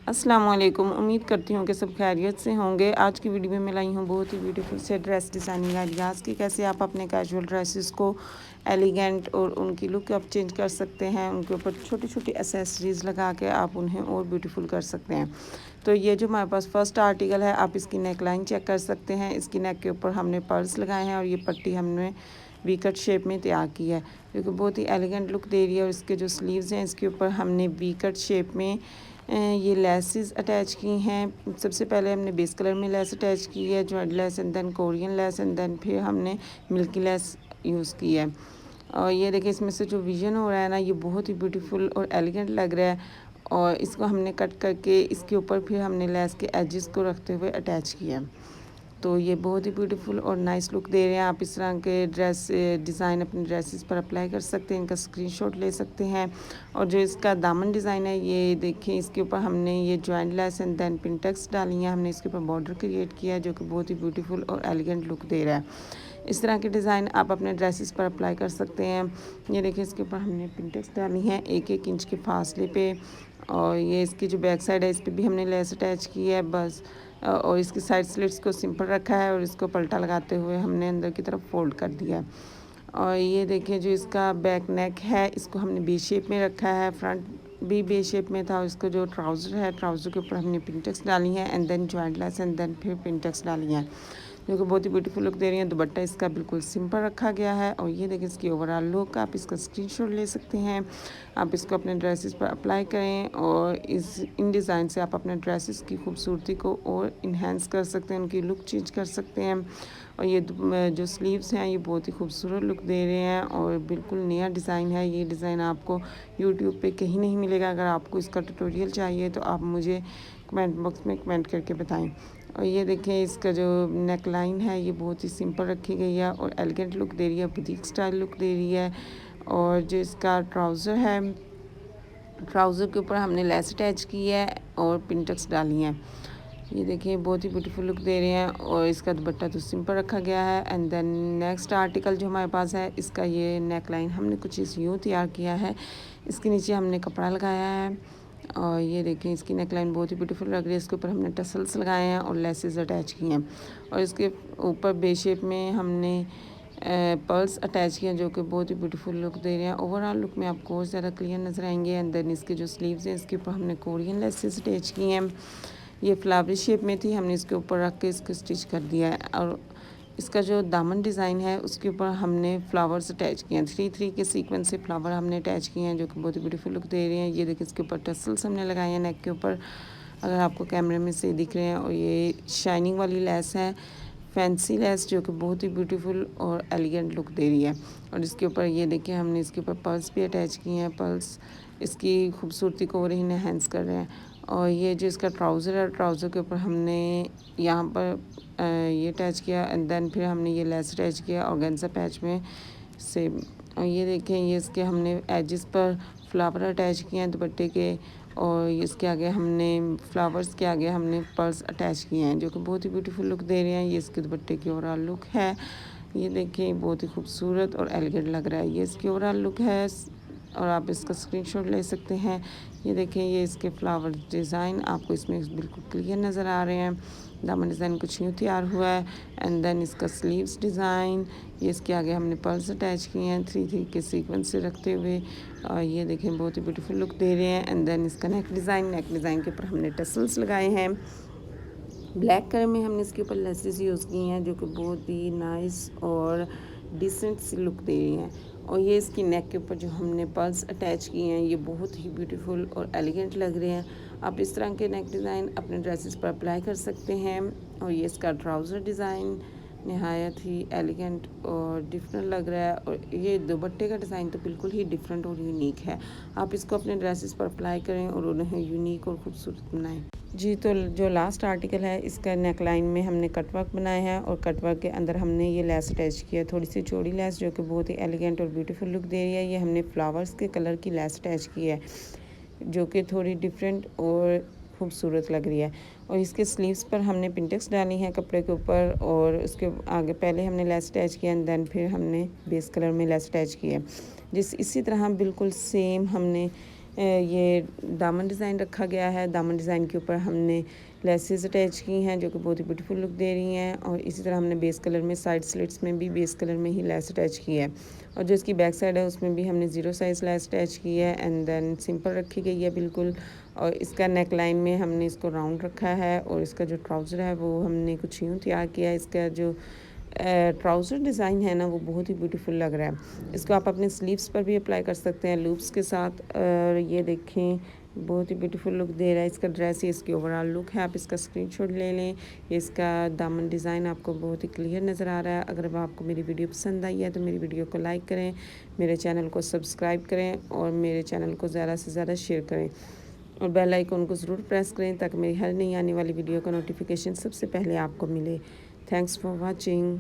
अस्सलाम वालेकुम। उम्मीद करती हूँ कि सब खैरियत से होंगे। आज की वीडियो में मैं लाई हूँ बहुत ही ब्यूटीफुल से ड्रेस डिज़ाइनिंग आइडियाज़ की, कैसे आप अपने कैजुअल ड्रेसेस को एलिगेंट और उनकी लुक आप चेंज कर सकते हैं। उनके ऊपर छोटी छोटी एसेसरीज़ लगा के आप उन्हें और ब्यूटीफुल कर सकते हैं। तो ये जो हमारे पास फर्स्ट आर्टिकल है, आप इसकी नेक लाइन चेक कर सकते हैं। इसकी नेक के ऊपर हमने पर्ल्स लगाए हैं और ये पट्टी हमने वी कट शेप में तैयार की है, जो कि बहुत ही एलिगेंट लुक दे रही है। और इसके जो स्लीव्स हैं, इसके ऊपर हमने वी कट शेप में ये लेसेस अटैच की हैं। सबसे पहले हमने बेस कलर में लेस अटैच की है, joint lace, and then Korean lace, and then फिर हमने मिल्की लेस यूज़ की है। और ये देखिए, इसमें से जो विजन हो रहा है ना, ये बहुत ही ब्यूटीफुल और एलिगेंट लग रहा है। और इसको हमने कट करके इसके ऊपर फिर हमने लेस के एजेस को रखते हुए अटैच किया है। तो ये बहुत ही ब्यूटीफुल और नाइस लुक दे रहे हैं। आप इस तरह के ड्रेस डिज़ाइन अपने ड्रेसेस पर अप्लाई कर सकते हैं, इनका स्क्रीनशॉट ले सकते हैं। और जो इसका दामन डिज़ाइन है, ये देखिए, इसके ऊपर हमने ये joint lace and then pintucks डाली हैं। हमने इसके ऊपर बॉर्डर क्रिएट किया है, जो कि बहुत ही ब्यूटीफुल और एलिगेंट लुक दे रहा है। इस तरह के डिज़ाइन आप अपने ड्रेसेस पर अप्लाई कर सकते हैं। ये देखिए, इसके ऊपर हमने पिंटेक्स डाली हैं 1-1 इंच के फासले पे। और ये इसकी जो बैक साइड है, इस पर भी हमने लेस अटैच की है बस। और इसकी साइड स्लिट्स को सिंपल रखा है और इसको पलटा लगाते हुए हमने अंदर की तरफ फोल्ड कर दिया है। और ये देखिए, जो इसका बैक नेक है, इसको हमने बी शेप में रखा है। फ्रंट भी बी शेप में था। और इसका जो ट्राउज़र है, ट्राउज़र के ऊपर हमने पिंटेक्स डाली हैं, and then joint lace, and then फिर पिंटेक्स डाली हैं, जो कि बहुत ही ब्यूटीफुल लुक दे रही है। दुपट्टा इसका बिल्कुल सिंपल रखा गया है। और ये देखिए, इसकी ओवरऑल लुक, आप इसका स्क्रीनशॉट ले सकते हैं। आप इसको अपने ड्रेसेस पर अप्लाई करें और इन डिज़ाइन से आप अपने ड्रेसेस की खूबसूरती को और इन्हेंस कर सकते हैं, उनकी लुक चेंज कर सकते हैं। और ये जो स्लीव्स हैं, ये बहुत ही खूबसूरत लुक दे रहे हैं और बिल्कुल नया डिज़ाइन है। ये डिज़ाइन आपको यूट्यूब पे कहीं नहीं मिलेगा। अगर आपको इसका ट्यूटोरियल चाहिए तो आप मुझे कमेंट बॉक्स में कमेंट करके बताएं। और ये देखिए, इसका जो नेक लाइन है, ये बहुत ही सिंपल रखी गई है और एलिगेंट लुक दे रही है, बुटीक स्टाइल लुक दे रही है। और जो इसका ट्राउज़र है, ट्राउज़र के ऊपर हमने लेस अटैच की है और पिंटेक्स डाली हैं। ये देखिए, बहुत ही ब्यूटीफुल लुक दे रहे हैं। और इसका दुपट्टा तो सिंपल रखा गया है। एंड देन नेक्स्ट आर्टिकल जो हमारे पास है, इसका ये नेक लाइन हमने कुछ इस यूँ तैयार किया है। इसके नीचे हमने कपड़ा लगाया है। और ये देखें, इसकी नेक लाइन बहुत ही ब्यूटीफुल लग रही है। इसके ऊपर हमने टसल्स लगाए हैं और लेसेस अटैच किए हैं। और इसके ऊपर बे शेप में हमने पर्ल्स अटैच किए हैं, जो कि बहुत ही ब्यूटीफुल लुक दे रहे हैं। ओवरऑल लुक में आपको और ज़्यादा क्लियर नज़र आएंगे। एंड देन इसके जो स्लीव्स हैं, इसके ऊपर हमने कोरियन लेसेस अटैच किए हैं। ये फ्लावर शेप में थी, हमने इसके ऊपर रख के इसको स्टिच कर दिया है। और इसका जो दामन डिज़ाइन है, उसके ऊपर हमने फ्लावर्स अटैच किए हैं। 3-3 के सीक्वेंस से फ्लावर हमने अटैच किए हैं, जो कि बहुत ही ब्यूटीफुल लुक दे रहे हैं। ये देखिए, इसके ऊपर टसल्स हमने लगाए हैं नेक के ऊपर, अगर आपको कैमरे में से दिख रहे हैं। और ये शाइनिंग वाली लेस है, फैंसी लेस, जो कि बहुत ही ब्यूटीफुल और एलिगेंट लुक दे रही है। और इसके ऊपर ये देखिए, हमने इसके ऊपर पर्ल्स भी अटैच किए हैं। पर्ल्स इसकी खूबसूरती को और इन्हेंस कर रहे हैं। और ये जो इसका ट्राउज़र है, ट्राउज़र के ऊपर हमने यहाँ पर ये अटैच किया, एंड देन फिर हमने ये लेस अटैच किया ऑर्गेन्जा पैच में से। और ये देखें, ये इसके हमने एजेस पर फ्लावर अटैच किए हैं दुपट्टे के। और इसके आगे हमने फ्लावर्स के आगे हमने पर्ल्स अटैच किए हैं, जो कि बहुत ही ब्यूटीफुल लुक दे रहे हैं। ये इसके दुपट्टे की ओवरऑल लुक है। ये देखिए, बहुत ही खूबसूरत और एलिगेंट लग रहा है। ये इसकी ओवरऑल लुक है और आप इसका स्क्रीनशॉट ले सकते हैं। ये देखें, ये इसके फ्लावर डिज़ाइन आपको इसमें बिल्कुल क्लियर नज़र आ रहे हैं। दामन डिज़ाइन कुछ यूँ तैयार हुआ है। एंड देन इसका स्लीव्स डिज़ाइन, ये इसके आगे हमने पर्ल्स अटैच किए हैं 3-3 के सीक्वेंस से रखते हुए। और ये देखें, बहुत ही ब्यूटीफुल लुक दे रहे हैं। एंड देन इसका नेक डिज़ाइन के ऊपर हमने टसल्स लगाए हैं। ब्लैक कलर में हमने इसके ऊपर लेसेस यूज़ की हैं, जो कि बहुत ही नाइस और डिसेंट सी लुक दे रही हैं। और ये इसकी नेक के ऊपर जो हमने पर्ल्स अटैच किए हैं, ये बहुत ही ब्यूटीफुल और एलिगेंट लग रहे हैं। आप इस तरह के नेक डिज़ाइन अपने ड्रेसेस पर अप्लाई कर सकते हैं। और ये इसका ट्राउज़र डिज़ाइन नहायत ही एलिगेंट और डिफरेंट लग रहा है। और ये दुपट्टे का डिज़ाइन तो बिल्कुल ही डिफरेंट और यूनिक है। आप इसको अपने ड्रेसेस पर अप्लाई करें और उन्हें यूनिक और ख़ूबसूरत बनाएं। जी, तो जो लास्ट आर्टिकल है, इसका नेक लाइन में हमने कटवर्क बनाया है और कटवर्क के अंदर हमने ये लेस अटैच किया है, थोड़ी सी चौड़ी लेस, जो कि बहुत ही एलिगेंट और ब्यूटीफुल लुक दे रही है। ये हमने फ्लावर्स के कलर की लेस अटैच की है, जो कि थोड़ी डिफरेंट और खूबसूरत लग रही है। और इसके स्लीव्स पर हमने पिंटेक्स डाली हैं कपड़े के ऊपर। और उसके आगे पहले हमने लेस अटैच किया, एंड देन फिर हमने बेस कलर में लेस अटैच किया है। इसी तरह बिल्कुल सेम हमने ये दामन डिज़ाइन रखा गया है। दामन डिज़ाइन के ऊपर हमने लेसेस अटैच की हैं जो कि बहुत ही ब्यूटीफुल लुक दे रही हैं। और इसी तरह हमने बेस कलर में साइड स्लिट्स में भी बेस कलर में ही लेस अटैच की है। और जो इसकी बैक साइड है उसमें भी हमने 0 साइज़ लेस अटैच की है एंड देन सिंपल रखी गई है बिल्कुल। और इसका नेक लाइन में हमने इसको राउंड रखा है और इसका जो ट्राउज़र है वो हमने कुछ यूँ तैयार किया है। इसका जो ट्राउज़र डिज़ाइन है ना वो बहुत ही ब्यूटीफुल लग रहा है। इसको आप अपने स्लीव्स पर भी अप्लाई कर सकते हैं लूप्स के साथ। ये देखें बहुत ही ब्यूटीफुल लुक दे रहा है इसका ड्रेस। ये इसकी ओवरऑल लुक है, आप इसका स्क्रीनशॉट ले लें। इसका दामन डिज़ाइन आपको बहुत ही क्लियर नज़र आ रहा है। अगर आपको मेरी वीडियो पसंद आई है तो मेरी वीडियो को लाइक करें, मेरे चैनल को सब्सक्राइब करें और मेरे चैनल को ज़्यादा से ज़्यादा शेयर करें और बेल आइकन को ज़रूर प्रेस करें ताकि मेरी हर नई आने वाली वीडियो का नोटिफिकेशन सबसे पहले आपको मिले। Thanks for watching.